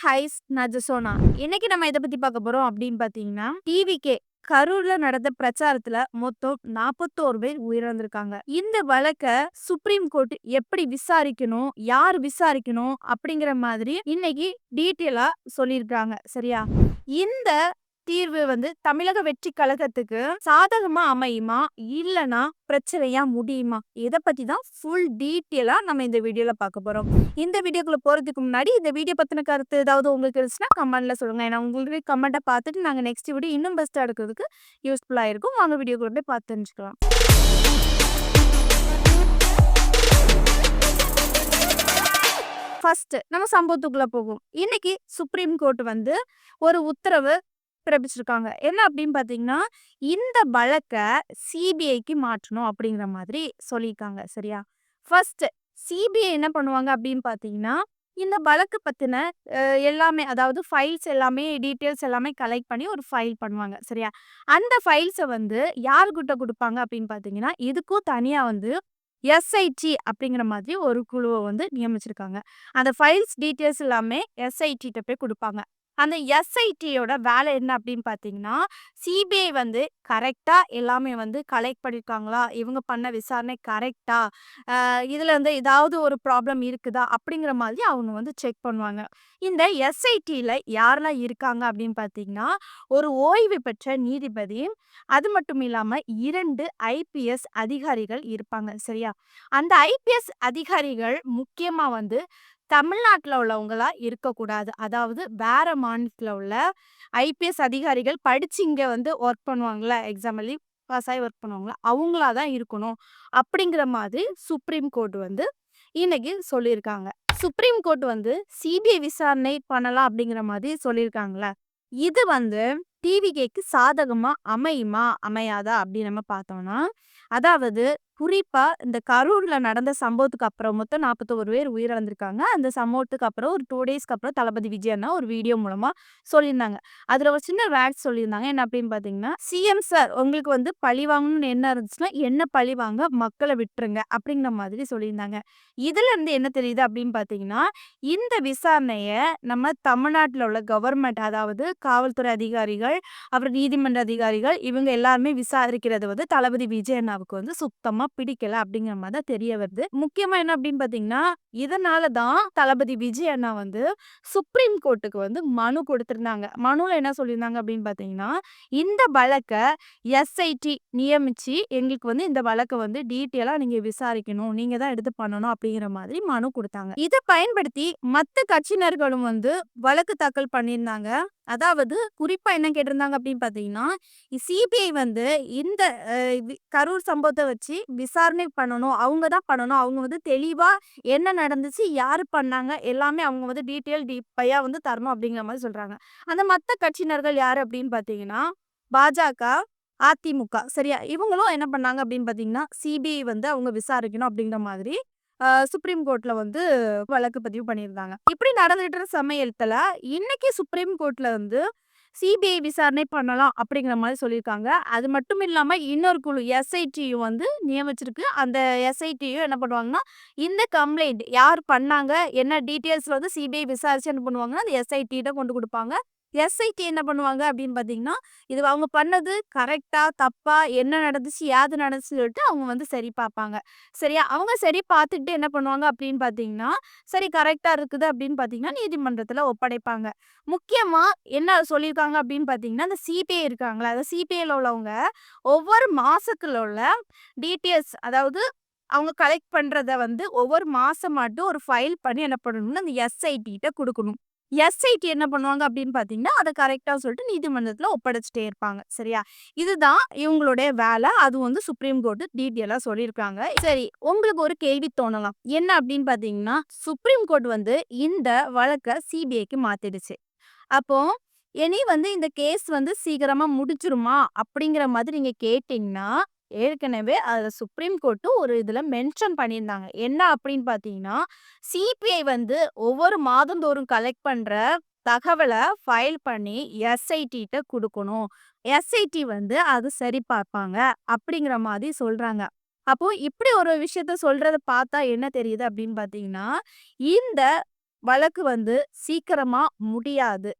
Highs நான் ஜெசோனா. இன்னைக்கு நம்ம எத பத்தி பார்க்க போறோம் அப்படின்னு பார்த்தீங்கன்னா, டிவிகே கரூர்ல நடந்த பிரச்சாரத்துல மொத்தம் 41 பேர் உயிரிழந்திருக்காங்க. இந்த வழக்க சுப்ரீம் கோர்ட் எப்படி விசாரிக்கணும், யார் விசாரிக்கணும் அப்படிங்கிற மாதிரி இன்னைக்கு டீட்டெயிலா சொல்லியிருக்காங்க. சரியா? இந்த தீர்வு தமிழக வெற்றி கழகத்துக்கு சாதகமா அமையுமா? இல்லனா பிரச்சனையா முடியுமா? இத பத்தி தான் ஃபுல் டீட்டெயிலா நம்ம இந்த வீடியோல பார்க்க போறோம். இந்த வீடியோக்குள்ள போறதுக்கு முன்னாடி இந்த வீடியோ பத்தின கருத்து ஏதாவது உங்களுக்கு இருந்துச்சுன்னா கமெண்ட்ல சொல்லுங்க. ஏன்னா உங்களுடைய கமெண்ட்டை பார்த்துட்டு நாங்க நெக்ஸ்ட் வீடியோ இன்னும் பெஸ்ட்டா எடுக்கிறதுக்கு யூஸ்ஃபுல்லா இருக்கும். வாங்க வீடியோக்குள்ள போய் பார்த்து தெரிஞ்சுக்கலாம். ஃபர்ஸ்ட் நம்ம சம்பவத்துக்குள்ள போகும். இன்னைக்கு சுப்ரீம் கோர்ட் ஒரு உத்தரவு பிறப்பிச்சிருக்காங்க. என்ன அப்படின்னு பார்த்தீங்கன்னா, இந்த வழக்க சிபிஐக்கு மாற்றணும் அப்படிங்கிற மாதிரி சொல்லியிருக்காங்க. சரியா? ஃபர்ஸ்ட் சிபிஐ என்ன பண்ணுவாங்க அப்படின்னு பார்த்தீங்கன்னா, இந்த வழக்கு பத்தின எல்லாமே அதாவது ஃபைல்ஸ் எல்லாமே டீட்டெயில்ஸ் எல்லாமே கலெக்ட் பண்ணி ஒரு ஃபைல் பண்ணுவாங்க. சரியா? அந்த ஃபைல்ஸ யார்கிட்ட குடுப்பாங்க அப்படின்னு பார்த்தீங்கன்னா, இதுக்கும் தனியா எஸ்ஐடி அப்படிங்கிற மாதிரி ஒரு குழுவ நியமிச்சிருக்காங்க. அந்த ஃபைல்ஸ் டீட்டெயில்ஸ் எல்லாமே எஸ்ஐடிட்ட போய் குடுப்பாங்க. அந்த எஸ்ஐடியோட வேலை என்ன அப்படின்னு பார்த்தீங்கன்னா, சிபிஐ கரெக்ட்டா எல்லாமே கலெக்ட் பண்ணியிருக்காங்களா? இவங்க பண்ண விசாரணை கரெக்ட்டா? இதுல ஏதாவது ஒரு ப்ராப்ளம் இருக்குதா? அப்படிங்கிற மாதிரி அவங்க செக் பண்ணுவாங்க. இந்த எஸ்ஐடில யாரெல்லாம் இருக்காங்க அப்படின்னு பார்த்தீங்கன்னா, ஒரு ஓய்வு பெற்ற நீதிபதி, அது மட்டும் இல்லாம 2 ஐபிஎஸ் அதிகாரிகள் இருப்பாங்க. சரியா? அந்த ஐபிஎஸ் அதிகாரிகள் முக்கியமா தமிழ்நாட்டுல உள்ளவங்களா இருக்கக்கூடாது. அதாவது வேற மாநிலத்துல உள்ள ஐபிஎஸ் அதிகாரிகள் படிச்சு இங்க ஒர்க் பண்ணுவாங்கல்ல, எக்ஸாம் எழுதி பாஸ் ஆகி ஒர்க் பண்ணுவாங்கல்ல, அவங்களா தான் இருக்கணும். அப்படிங்கிற மாதிரி சுப்ரீம் கோர்ட் இன்னைக்கு சொல்லியிருக்காங்க. சுப்ரீம் கோர்ட் சிபிஐ விசாரணை பண்ணலாம் அப்படிங்கிற மாதிரி சொல்லியிருக்காங்கல்ல. இது டிவிகேக்கு சாதகமா அமையுமா? அமையாதா? அப்படின்னு நம்ம பார்த்தோம்னா, அதாவது குறிப்பா இந்த கரூர்ல நடந்த சம்பவத்துக்கு அப்புறம் மொத்தம் 41 பேர் உயிரிழந்திருக்காங்க. அந்த சம்பவத்துக்கு அப்புறம் ஒரு 2 டேஸ்க்கு அப்புறம் தளபதி விஜய் அண்ணா ஒரு வீடியோ மூலமா சொல்லியிருந்தாங்க. அதுல ஒரு சின்ன வேர்ட்ஸ் சொல்லியிருந்தாங்க. என்ன அப்படின்னு பார்த்தீங்கன்னா, "சிஎம் சார் உங்களுக்கு பழி வாங்கணும்னு எண்ணம் இருந்துச்சுன்னா, என்ன பழி வாங்க மக்கள விட்டுருங்க." அப்படிங்கிற மாதிரி சொல்லியிருந்தாங்க. இதுல இருந்து என்ன தெரியுது அப்படின்னு பார்த்தீங்கன்னா, இந்த விசாரணைய நம்ம தமிழ்நாட்டுல உள்ள கவர்மெண்ட் அதாவது காவல்துறை அதிகாரிகள், அப்புறம் நீதிமன்ற அதிகாரிகள் இவங்க எல்லாருமே விசாரிக்கிறது தளபதி விஜய் அண்ணாவுக்கு சுத்தமா பிடிக்கல அப்படிங்கிற மாதிரி தான் தெரிய வருது. முக்கியமா என்ன அப்படின்னு பார்த்தீங்கன்னா, இதனால தான் தளபதி விஜய் அண்ணா சுப்ரீம் கோர்ட்டுக்கு மனு கொடுத்திருந்தாங்க. மனுல என்ன சொல்லியிருந்தாங்க அப்படின்னு பார்த்தீங்கன்னா, இந்த வழக்க எஸ்ஐடி நியமிச்சு எங்களுக்கு இந்த வழக்க டீட்டெயிலா நீங்க விசாரிக்கணும். நீங்க தான் எடுத்து பண்ணணும் அப்படிங்கிற மாதிரி மனு கொடுத்தாங்க. இத பயன்படுத்தி மத்த கட்சியினர்களும் வழக்கு தாக்கல் பண்ணியிருந்தாங்க. அதாவது குறிப்பா என்ன கேட்டிருந்தாங்க அப்படின்னு பார்த்தீங்கன்னா, சிபிஐ இந்த கரூர் சம்பவத்த வச்சு விசாரணை பண்ணணும். அவங்க தான் பண்ணணும். அவங்க தெளிவா என்ன நடந்துச்சு, யாரு பண்ணாங்க எல்லாமே அவங்க டீப்பையா தரணும் அப்படிங்கிற மாதிரி சொல்றாங்க. அந்த மத்த கட்சியினர்கள் யாரு அப்படின்னு பார்த்தீங்கன்னா, பாஜக, அதிமுக சரியா? இவங்களும் என்ன பண்ணாங்க அப்படின்னு பார்த்தீங்கன்னா, சிபிஐ அவங்க விசாரிக்கணும் அப்படிங்கிற மாதிரி சுப்ரீம் கோர்ட்ல வழக்கு பதிவு பண்ணியிருந்தாங்க. இப்படி நடந்துட்டு இருக்க சமயத்துல இன்னைக்கு சுப்ரீம் கோர்ட்ல சிபிஐ விசாரணை பண்ணலாம் அப்படிங்கிற மாதிரி சொல்லியிருக்காங்க. அது மட்டும் இல்லாம இன்னொரு குழு எஸ்ஐடியும் நியமிச்சிருக்கு. அந்த எஸ்ஐடியும் என்ன பண்ணுவாங்கன்னா, இந்த கம்ப்ளைண்ட் யார் பண்ணாங்க, என்ன டீட்டெயில்ஸ் சிபிஐ விசாரிச்சு என்ன பண்ணுவாங்கன்னா, அந்த எஸ்ஐடிட்ட கொண்டு குடுப்பாங்க. எஸ்ஐடி என்ன பண்ணுவாங்க அப்படின்னு பார்த்தீங்கன்னா, இது அவங்க பண்ணது கரெக்ட்டா, தப்பா, என்ன நடந்துச்சு, ஏது நடந்துச்சுன்னு சொல்லிட்டு அவங்க சரி பார்ப்பாங்க. சரியா? அவங்க சரி பார்த்துட்டு என்ன பண்ணுவாங்க அப்படின்னு பார்த்தீங்கன்னா, சரி கரெக்ட்டா இருக்குது அப்படின்னு பார்த்தீங்கன்னா, நீதிமன்றத்தில ஒப்படைப்பாங்க. முக்கியமா என்ன சொல்லியிருக்காங்க அப்படின்னு பார்த்தீங்கன்னா, இந்த சிபிஐ இருக்காங்கல்ல, அந்த சிபிஐல உள்ளவங்க ஒவ்வொரு மாசத்துல உள்ள டீட்டெயில்ஸ் அதாவது அவங்க கலெக்ட் பண்றத ஒவ்வொரு மாசம் மட்டும் ஒரு ஃபைல் பண்ணி என்ன பண்ணணும்னா, அந்த எஸ்ஐடிட்ட குடுக்கணும். எஸ்ஐடி என்ன பண்ணுவாங்க அப்படின்னு பார்த்தீங்கன்னா, அத கரெக்ட்டா சொல்லிட்டு நீதிமன்றத்தில ஒப்படைச்சுட்டே இருப்பாங்க. சரியா? இதுதான் இவங்களுடைய வேலை. அது சுப்ரீம் கோர்ட் டீட்டெயிலா சொல்லியிருக்காங்க. சரி, உங்களுக்கு ஒரு கேள்வி தோணலாம். என்ன அப்படின்னு பார்த்தீங்கன்னா, சுப்ரீம் கோர்ட் இந்த வழக்க சிபிஐக்கு மாத்திடுச்சு. அப்போ இனி இந்த கேஸ் சீக்கிரமா முடிஞ்சிருமா? அப்படிங்கிற மாதிரி நீங்க கேட்டீங்கன்னா, ஏற்கனவே அதுல சுப்ரீம் கோர்ட் ஒரு இதுல மென்ஷன் பண்ணியிருந்தாங்க. என்ன அப்படின்னு பார்த்தீங்கன்னா, சிபிஐ ஒவ்வொரு மாதந்தோறும் கலெக்ட் பண்ற தகவல ஃபைல் பண்ணி எஸ்ஐடிட்ட குடுக்கணும். எஸ்ஐடி அது சரி பார்ப்பாங்க. அப்படிங்கிற மாதிரி சொல்றாங்க. அப்போ இப்படி ஒரு விஷயத்த சொல்றத பார்த்தா என்ன தெரியுது அப்படின்னு பார்த்தீங்கன்னா, இந்த வழக்கு வந்து சீக்கிரமா முடியாது.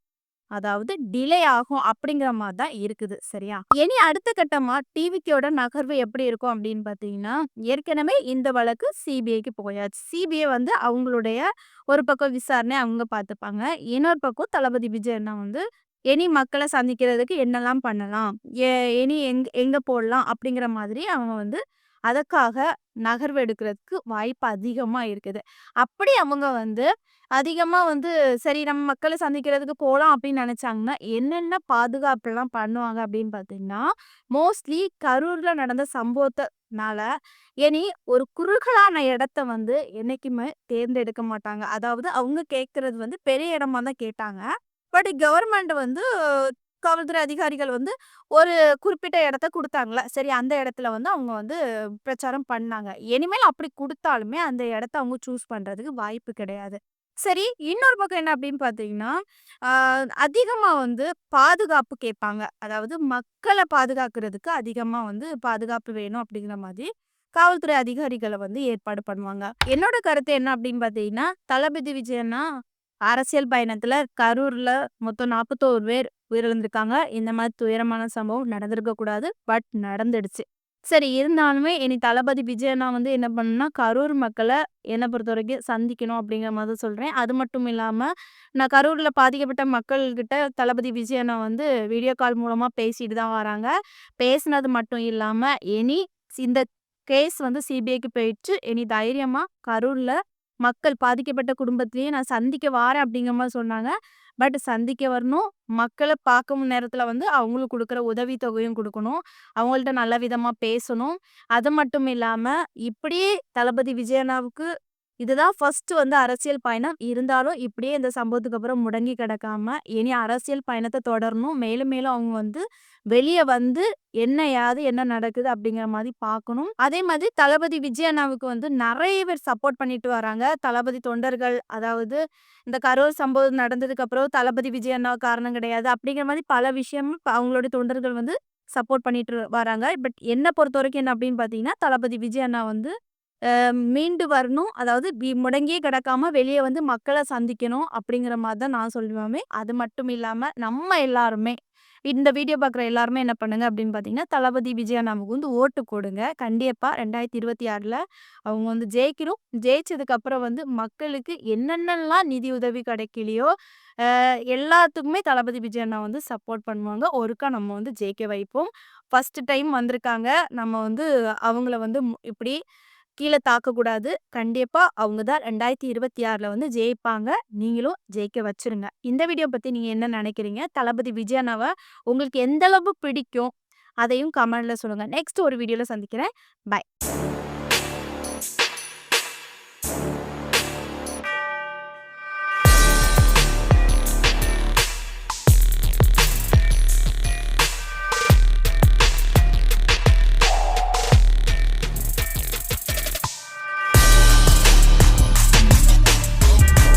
அதாவது டிலே ஆகும் அப்படிங்கிற மாரி தான் இருக்குது. சரியா? இனி அடுத்த கட்டமா டிவிக்கோட நகர்வு எப்படி இருக்கும் அப்படின்னு பார்த்தீங்கன்னா, ஏற்கனவே இந்த வழக்கு சிபிஐக்கு போயாச்சு. சிபிஐ வந்து அவங்களுடைய ஒரு பக்கம் விசாரணை அவங்க பார்த்துப்பாங்க. இன்னொரு பக்கம் தளபதி விஜய் அண்ணா வந்து இனி மக்கள சந்திக்கிறதுக்கு என்னலாம் பண்ணலாம்? எ இனி எங்க போடலாம்? அப்படிங்கிற மாதிரி அவங்க வந்து அதற்காக நகர்வு எடுக்கிறதுக்கு வாய்ப்பு அதிகமா இருக்குது. அப்படி அவங்க வந்து அதிகமா வந்து சரி நம்ம மக்கள சந்திக்கிறதுக்கு போலாம் அப்படின்னு நெனைச்சாங்கன்னா, என்னென்ன பாதுகாப்புலாம் பண்ணுவாங்க அப்படின்னு பார்த்தீங்கன்னா, மோஸ்ட்லி கரூர்ல நடந்த சம்பவத்தனால இனி ஒரு குறுகலான இடத்த வந்து என்னைக்குமே தேர்ந்தெடுக்க மாட்டாங்க. அதாவது அவங்க கேட்கறது வந்து பெரிய இடமா தான் கேட்டாங்க. பட் கவர்மெண்ட் வந்து காவல்துறை அதிகாரிகள் வந்து ஒரு குறிப்பிட்ட இடத்த குடுத்தாங்கல்ல. சரி அந்த இடத்துல வந்து அவங்க வந்து பிரச்சாரம் பண்ணாங்க. இனிமேல் அப்படி குடுத்தாலுமே அந்த இடத்த அவங்க சூஸ் பண்றதுக்கு வாய்ப்பு கிடையாது. சரி, இன்னொரு பக்கம் என்ன அப்படின்னு பார்த்தீங்கன்னா, ஆ அதிகமா வந்து பாதுகாப்பு கேட்பாங்க. அதாவது மக்கள பாதுகாக்கிறதுக்கு அதிகமா வந்து பாதுகாப்பு வேணும் அப்படிங்கிற மாதிரி காவல்துறை அதிகாரிகள வந்து ஏற்பாடு பண்ணுவாங்க. என்னோட கருத்து என்ன அப்படின்னு பார்த்தீங்கன்னா, தளபதி விஜய் அண்ணா அரசியல் பயணத்துல கரூர்ல மொத்தம் 41 பேர் உயிரிழந்திருக்காங்க. இந்த மாரி துயரமான சம்பவம் நடந்திருக்க கூடாது. பட் நடந்துடுச்சு. சரி இருந்தாலுமே இனி தளபதி விஜய் அண்ணா வந்து என்ன பண்ணணும்னா, கரூர் மக்கள என்ன பொறுத்தவரைக்கும் சந்திக்கணும் அப்படிங்கிற மாரி தான் சொல்றேன். அது மட்டும் இல்லாம, நான் கரூர்ல பாதிக்கப்பட்ட மக்கள்கிட்ட தளபதி விஜய் அண்ணா வந்து வீடியோ கால் மூலமா பேசிட்டு தான் வராங்க. பேசினது மட்டும் இல்லாம, இனி இந்த கேஸ் வந்து சிபிஐக்கு போயிடுச்சு. இனி தைரியமா கரூர்ல மக்கள் பாதிக்கப்பட்ட குடும்பத்திலேயே நான் சந்திக்க வாரேன் அப்படிங்கிற மாரி சொன்னாங்க. பட் சந்திக்க வரணும். மக்கள பார்க்கும் நேரத்தில வந்து அவங்களுக்கு குடுக்குற உதவி தொகையும் குடுக்கணும். அவங்கள்ட்ட நல்ல விதமா பேசணும். அது மட்டும் இல்லாம, இப்படியே தளபதி விஜய் அண்ணாவுக்கு இதுதான் ஃபர்ஸ்ட் வந்து அரசியல் பயணம். இருந்தாலும் இப்படியே இந்த சம்பவத்துக்கு அப்புறம் முடங்கி கிடக்காம, இனி அரசியல் பயணத்த தொடரணும். மேலும் மேலும் அவங்க வந்து வெளிய வந்து என்ன யாது என்ன நடக்குது அப்படிங்கிற மாரி பார்க்கணும். அதே மாதிரி தளபதி விஜய் அண்ணாவுக்கு வந்து நெறைய பேர் சப்போர்ட் பண்ணிட்டு வராங்க. தளபதி தொண்டர்கள் அதாவது இந்த கரூர் சம்பவம் நடந்ததுக்கு அப்புறம் தளபதி விஜய் அண்ணா காரணம் கிடையாது. அப்படிங்கிற மாரி பல விஷயம் அவங்களுடைய தொண்டர்கள் வந்து சப்போர்ட் பண்ணிட்டு வராங்க. பட் என்ன பொறுத்தவரைக்கும் என்ன அப்படின்னு பார்த்தீங்கன்னா, தளபதி விஜய் அண்ணா வந்து மீண்டு வரணும். அதாவது முடங்கியே கிடக்காம வெளிய வந்து மக்கள சந்திக்கணும் அப்படிங்கிற மாரி தான் நான் சொல்லுவேன். அது மட்டும் இல்லாம நம்ம எல்லாருமே இந்த வீடியோ பார்க்குற எல்லாருமே என்ன பண்ணுங்க அப்படின்னு பார்த்தீங்கன்னா, தளபதி விஜய் அண்ணாவுக்கு வந்து ஓட்டு போடுங்க. கண்டிப்பா 2026ல அவங்க வந்து ஜெயிக்கணும். ஜெயிச்சதுக்கு அப்புறம் வந்து மக்களுக்கு என்னென்னலாம் நிதி உதவி கிடைக்கலையோ, எல்லாத்துக்குமே தளபதி விஜய் அண்ணா வந்து சப்போர்ட் பண்ணுவாங்க. ஒருக்கா நம்ம வந்து ஜெயிக்க வைப்போம். ஃபர்ஸ்ட் டைம் வந்திருக்காங்க. நம்ம வந்து அவங்கள வந்து இப்படி கீழ தாக்கக்கூடாது. கண்டிப்பா அவங்க தான் 2026ல வந்து ஜெயிப்பாங்க. நீங்களும் ஜெயிக்க வச்சுருங்க. இந்த வீடியோ பத்தி நீங்க என்ன நினைக்கிறீங்க? தளபதி விஜய் அண்ணாவ உங்களுக்கு எந்த அளவு பிடிக்கும்? அதையும் கமெண்ட்ல சொல்லுங்க. நெக்ஸ்ட் ஒரு வீடியோல சந்திக்கிறேன். பாய்.